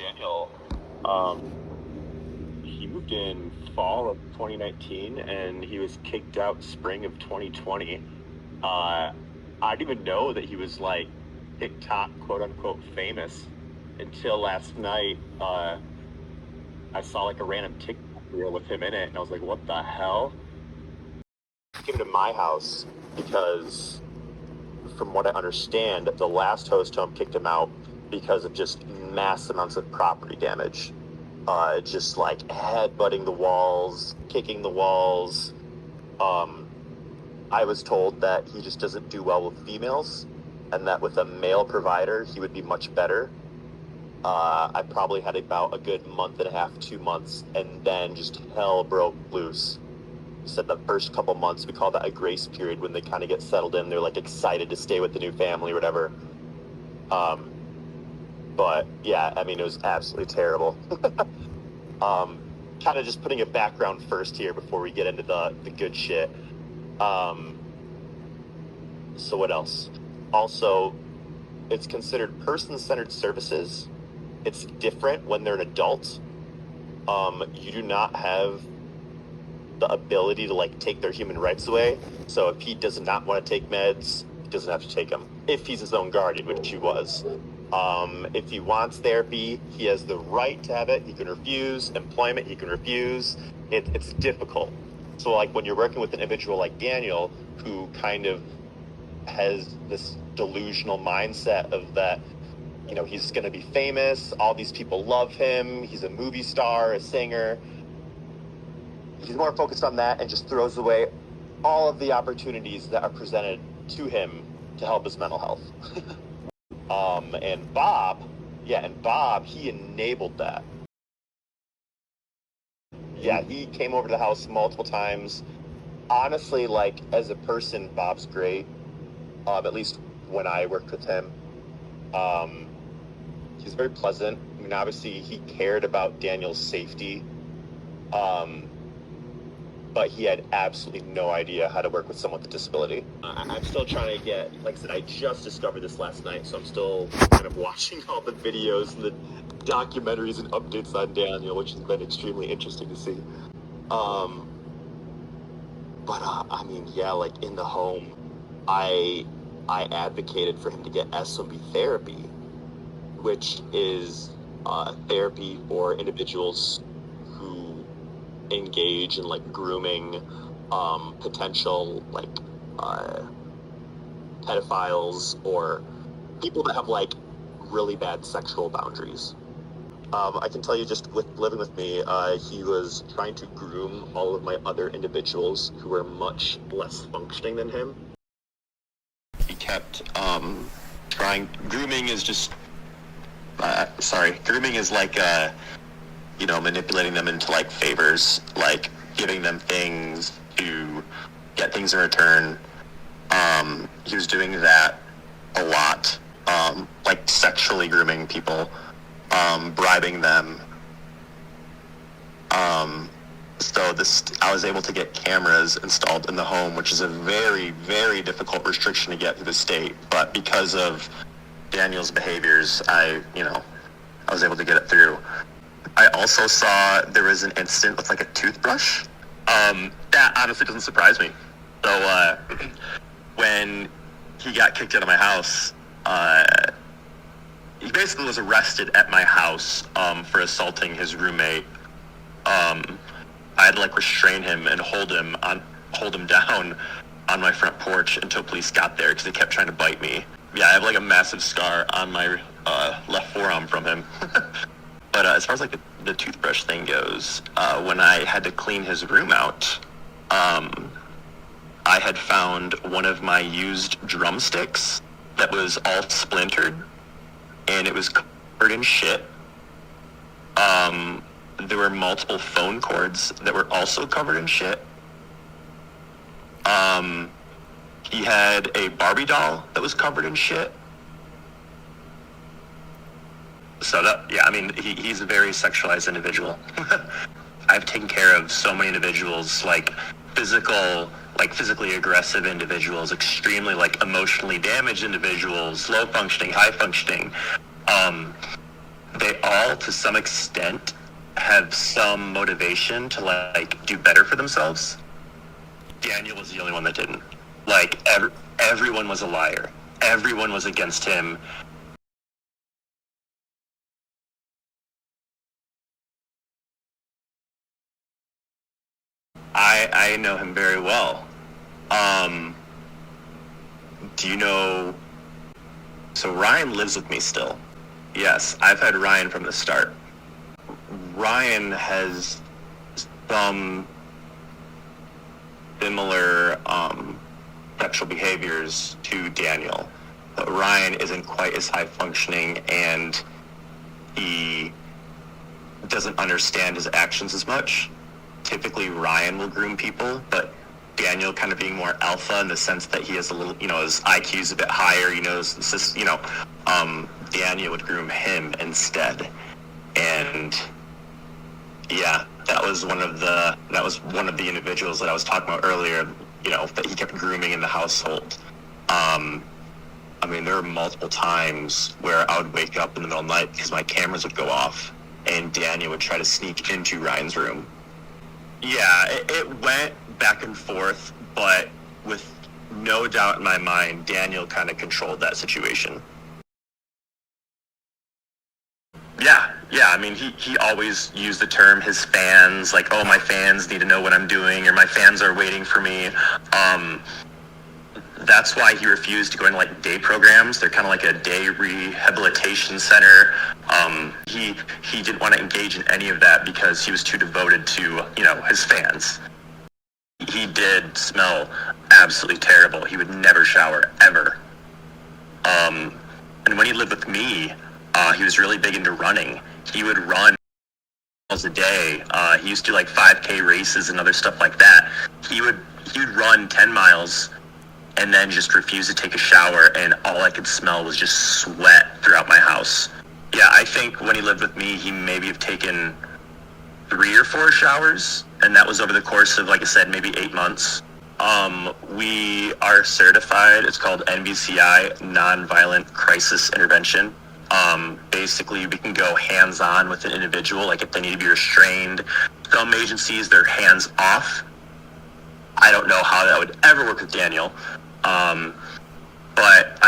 Daniel, he moved in fall of 2019 and he was kicked out spring of 2020. I didn't even know that he was like TikTok quote unquote famous until last night. I saw like a random TikTok reel with him in it and I was like, what the hell? He came to my house because, from what I understand, the last host home kicked him out because of just mass amounts of property damage. Just like headbutting the walls, kicking the walls. I was told that he just doesn't do well with females, and that with a male provider, he would be much better. I probably had about a good month and a half, 2 months, and then just hell broke loose. He said the first couple months, we call that a grace period, when they kind of get settled in, they're like excited to stay with the new family or whatever. But yeah, I mean, it was absolutely terrible. Kind of just putting a background first here before we get into the good shit. So what else? Also, it's considered person-centered services. It's different when they're an adult. You do not have the ability to like take their human rights away. So if he does not want to take meds, he doesn't have to take them. If he's his own guardian, which he was. If he wants therapy, he has the right to have it. He can refuse. Employment, he can refuse. It's difficult. So like when you're working with an individual like Daniel, who kind of has this delusional mindset of that, you know, he's going to be famous, all these people love him, he's a movie star, a singer. He's more focused on that and just throws away all of the opportunities that are presented to him to help his mental health. And Bob, he enabled that. Yeah, he came over to the house multiple times. Honestly, like, as a person, Bob's great. At least when I worked with him. He's very pleasant. I mean, obviously, he cared about Daniel's safety. But he had absolutely no idea how to work with someone with a disability. I'm still trying to get, like I said, I just discovered this last night, so I'm still kind of watching all the videos and the documentaries and updates on Daniel, which has been extremely interesting to see. I mean, yeah, like in the home, I advocated for him to get SMB therapy, which is therapy for individuals who engage in like grooming potential like pedophiles or people that have like really bad sexual boundaries. I can tell you, just with living with me, he was trying to groom all of my other individuals who were much less functioning than him. He kept trying. Grooming is just grooming is like manipulating them into like favors, like giving them things to get things in return. He was doing that a lot, like sexually grooming people, bribing them. I was able to get cameras installed in the home, which is a very, very difficult restriction to get through the state. But because of Daniel's behaviors, I was able to get it through. I also saw there was an incident with like a toothbrush. That honestly doesn't surprise me. So when he got kicked out of my house, he basically was arrested at my house for assaulting his roommate. I had to like restrain him and hold him down on my front porch until police got there because he kept trying to bite me. Yeah, I have like a massive scar on my left forearm from him. But as far as like the toothbrush thing goes, when I had to clean his room out, I had found one of my used drumsticks that was all splintered, and it was covered in shit. There were multiple phone cords that were also covered in shit. He had a Barbie doll that was covered in shit. So he's a very sexualized individual. I've taken care of so many individuals, like physically aggressive individuals, extremely like emotionally damaged individuals, low functioning, high functioning. they all, to some extent, have some motivation to like do better for themselves. Daniel was the only one that didn't. Like everyone was a liar. Everyone was against him. I know him very well. Do you know? So Ryan lives with me still. Yes, I've had Ryan from the start. Ryan has some similar sexual behaviors to Daniel, but Ryan isn't quite as high functioning, and he doesn't understand his actions as much. Typically Ryan will groom people, but Daniel kind of being more alpha in the sense that he has a little, his IQ is a bit higher, Daniel would groom him instead. And yeah, that was one of the individuals that I was talking about earlier, that he kept grooming in the household. There were multiple times where I would wake up in the middle of the night because my cameras would go off and Daniel would try to sneak into Ryan's room. Yeah, it went back and forth, but with no doubt in my mind, Daniel kind of controlled that situation. Yeah. He always used the term his fans, like, oh, my fans need to know what I'm doing, or my fans are waiting for me. That's why he refused to go into like day programs. They're kind of like a day rehabilitation center. He didn't want to engage in any of that because he was too devoted to, his fans. He did smell absolutely terrible. He would never shower, ever. And when he lived with me, he was really big into running. He would run miles a day. He used to do like 5K races and other stuff like that. He would run 10 miles and then just refuse to take a shower, and all I could smell was just sweat throughout my house. Yeah, I think when he lived with me, he maybe have taken 3 or 4 showers, and that was over the course of, like I said, maybe 8 months. We are certified. It's called NVCI, Nonviolent Crisis Intervention. Basically, we can go hands-on with an individual, like if they need to be restrained. Some agencies, they're hands-off. I don't know how that would ever work with Daniel. But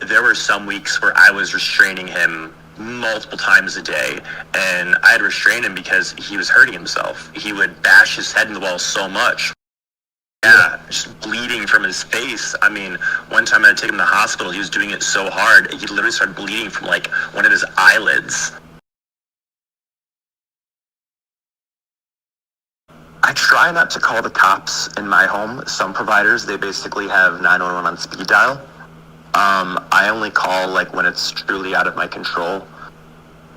there were some weeks where I was restraining him multiple times a day, and I had to restrain him because he was hurting himself. He would bash his head in the wall so much. Yeah, just bleeding from his face. One time I had to take him to the hospital. He was doing it so hard, he literally started bleeding from like one of his eyelids. I try not to call the cops in my home. Some providers, they basically have 911 on speed dial. I only call like when it's truly out of my control.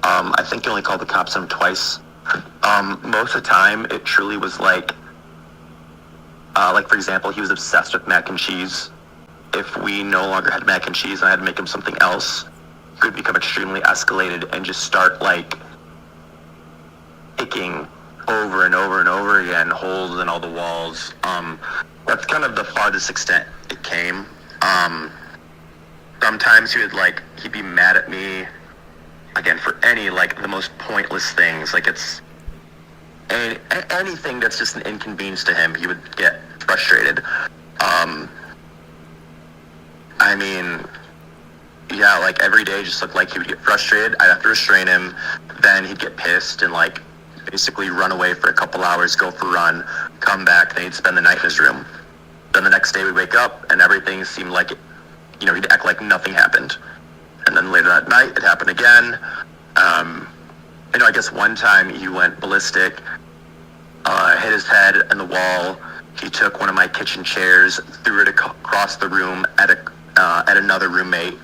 I think I only called the cops on him twice. Most of the time, it truly was like for example, he was obsessed with mac and cheese. If we no longer had mac and cheese and I had to make him something else, he could become extremely escalated and just start like picking over and over and over again, holes in all the walls. That's kind of the farthest extent it came. Sometimes he'd be mad at me, again, for any, like, the most pointless things. Like, it's anything that's just an inconvenience to him, he would get frustrated. Yeah, like, every day just looked like he would get frustrated. I'd have to restrain him. Then he'd get pissed and, like, basically run away for a couple hours, go for a run, come back, then he'd spend the night in his room. Then the next day we'd wake up and everything seemed like it, he'd act like nothing happened. And then later that night it happened again. I guess one time he went ballistic, hit his head in the wall. He took one of my kitchen chairs, threw it across the room at another roommate,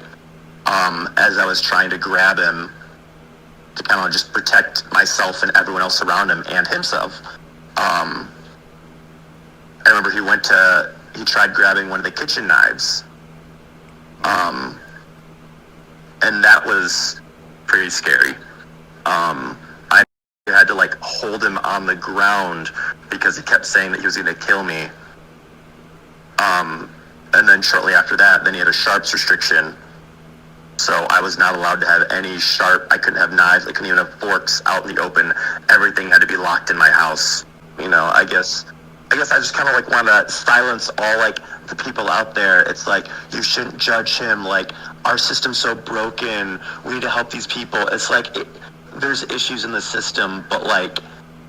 as I was trying to grab him to kind of just protect myself and everyone else around him and himself. I remember he tried grabbing one of the kitchen knives. And that was pretty scary. I had to like hold him on the ground because he kept saying that he was going to kill me. And then shortly after that, then he had a sharps restriction. So I was not allowed to have any I couldn't have knives, I couldn't even have forks out in the open. Everything had to be locked in my house. I guess I just kind of like want to silence all like the people out there. It's like, you shouldn't judge him. Like, our system's so broken. We need to help these people. It's like, there's issues in the system, but like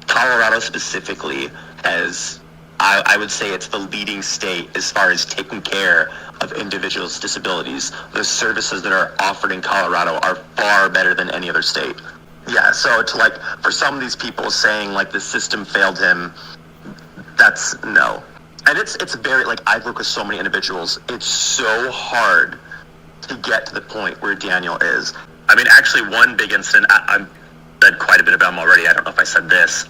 Colorado specifically has, I would say it's the leading state as far as taking care of individuals with disabilities. The services that are offered in Colorado are far better than any other state. Yeah, so to like, for some of these people saying like the system failed him, that's no. And it's very, like, I've worked with so many individuals. It's so hard to get to the point where Daniel is. I mean, actually, one big incident, I've said quite a bit about him already. I don't know if I said this.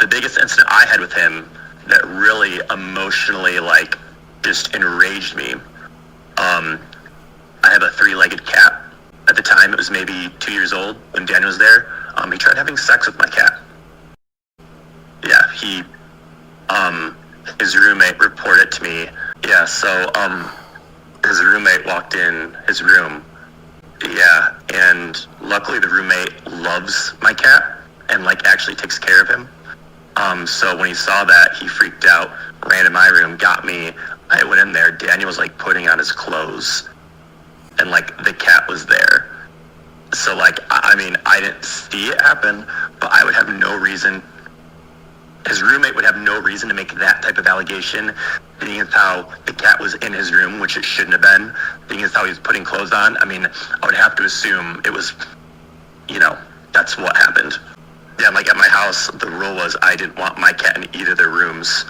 The biggest incident I had with him that really emotionally, like, just enraged me. I have a 3-legged cat. At the time, it was maybe 2 years old when Daniel was there. He tried having sex with my cat. Yeah, his roommate reported to me. Yeah, so, his roommate walked in his room. Yeah, and luckily the roommate loves my cat and, like, actually takes care of him. So when he saw that, he freaked out, ran in my room, got me. I went in there. Daniel was, like, putting on his clothes, and, like, the cat was there. So, like, I mean, I didn't see it happen, but I would have no reason, his roommate would have no reason to make that type of allegation, being as how the cat was in his room, which it shouldn't have been, being as how he was putting clothes on. I mean, I would have to assume it was, that's what happened. Yeah, like, at my house, the rule was I didn't want my cat in either of their rooms.